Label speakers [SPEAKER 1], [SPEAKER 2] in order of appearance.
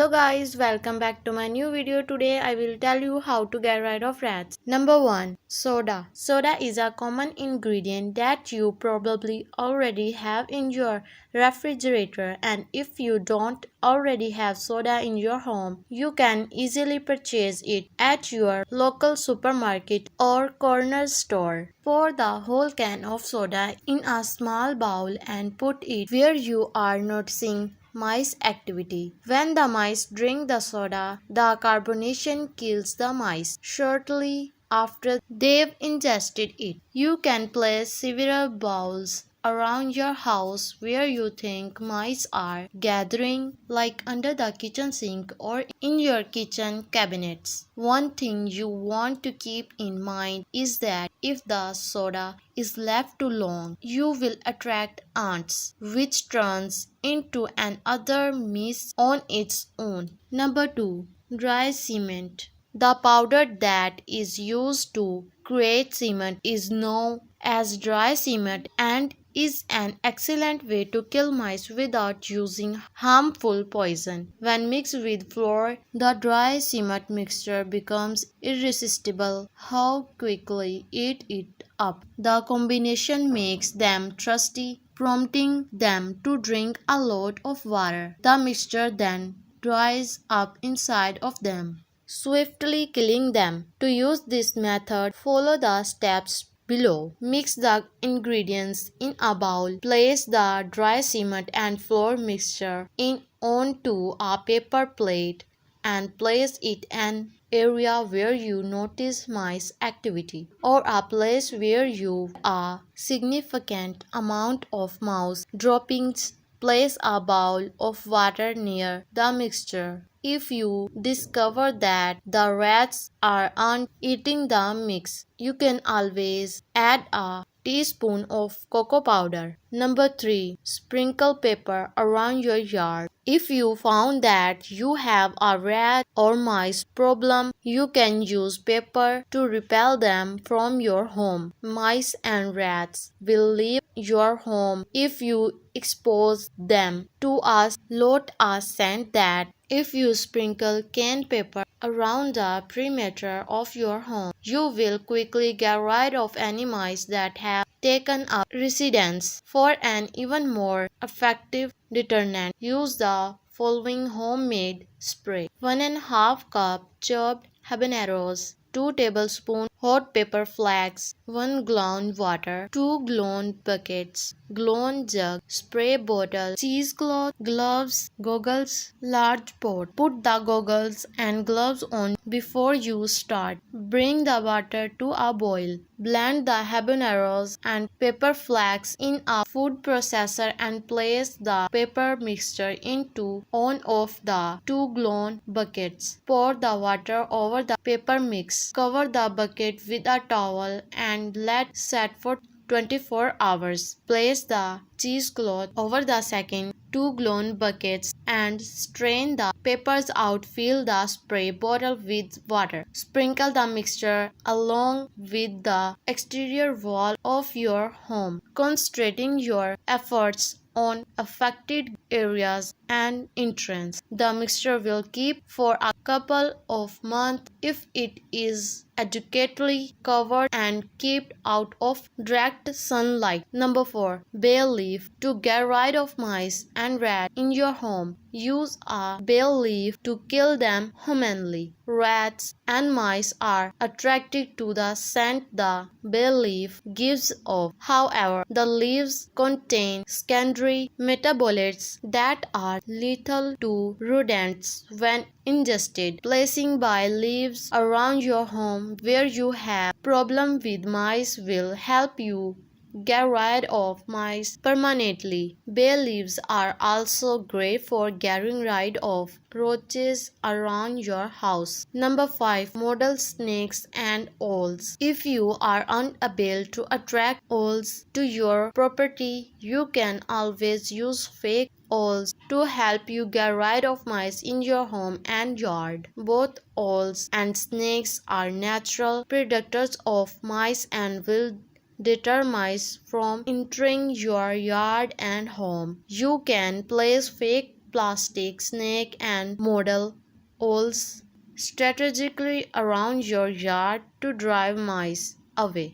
[SPEAKER 1] Hello guys, welcome back to my new video. Today I will tell you how to get rid of rats. Number 1. Soda. Soda is a common ingredient that you probably already have in your refrigerator, and if you don't already have soda in your home, you can easily purchase it at your local supermarket or corner store. Pour the whole can of soda in a small bowl and put it where you are noticing mice activity. When the mice drink the soda, the carbonation kills the mice. Shortly after they've ingested it, you can place several bowls around your house where you think mice are gathering, like under the kitchen sink or in your kitchen cabinets. One thing you want to keep in mind is that if the soda is left too long, you will attract ants, which turns into another mess on its own. Number 2. Dry cement. The powder that is used to create cement is known as dry cement and is an excellent way to kill mice without using harmful poison. When mixed with flour, the dry cement mixture becomes irresistible how quickly it eats up. The combination makes them thirsty, prompting them to drink a lot of water. The mixture then dries up inside of them, swiftly killing them. To use this method, follow the steps below. Mix the ingredients in a bowl. Place the dry cement and flour mixture in onto a paper plate and place it in an area where you notice mice activity, or a place where you a significant amount of mouse droppings. Place a bowl of water near the mixture. If you discover that the rats aren't eating the mix, you can always add a teaspoon of cocoa powder. Number 3. Sprinkle paper around your yard. If you found that you have a rat or mice problem, you can use paper to repel them from your home. Mice and rats will leave your home if you expose them to a lot of scent that if you sprinkle canned paper around the perimeter of your home, you will quickly get rid of any mice that have taken up residence. For an even more effective deterrent, use the following homemade spray. 1½ cup chopped habaneros, 2 tablespoons hot pepper flakes, 1 gallon water, 2 gallon buckets, gallon jug, spray bottle, cheesecloth, gloves, goggles, large pot. Put the goggles and gloves on before you start. Bring the water to a boil. Blend the habaneros and pepper flakes in a food processor and place the pepper mixture into one of the 2 gallon buckets. Pour the water over the pepper mix. Cover the bucket with a towel and let set for 24 hours. Place the cheesecloth over the second 2 gallon buckets and strain the peppers out. Fill the spray bottle with water. Sprinkle the mixture along with the exterior wall of your home, concentrating your efforts on affected areas and entrance. The mixture will keep for a couple of months if it is adequately covered and kept out of direct sunlight. Number 4. Bay leaf. To get rid of mice and rats in your home, use a bay leaf to kill them humanely. Rats and mice are attracted to the scent the bay leaf gives off. However, the leaves contain secondary metabolites that are lethal to rodents when ingested. Placing bay leaves around your home where you have problem with mice will help you get rid of mice permanently. Bay leaves are also great for getting rid of roaches around your house. Number 5. Model snakes and owls. If you are unable to attract owls to your property, you can always use fake owls to help you get rid of mice in your home and yard. Both owls and snakes are natural predators of mice and will deter mice from entering your yard and home. You can place fake plastic, snake, and model owls strategically around your yard to drive mice away.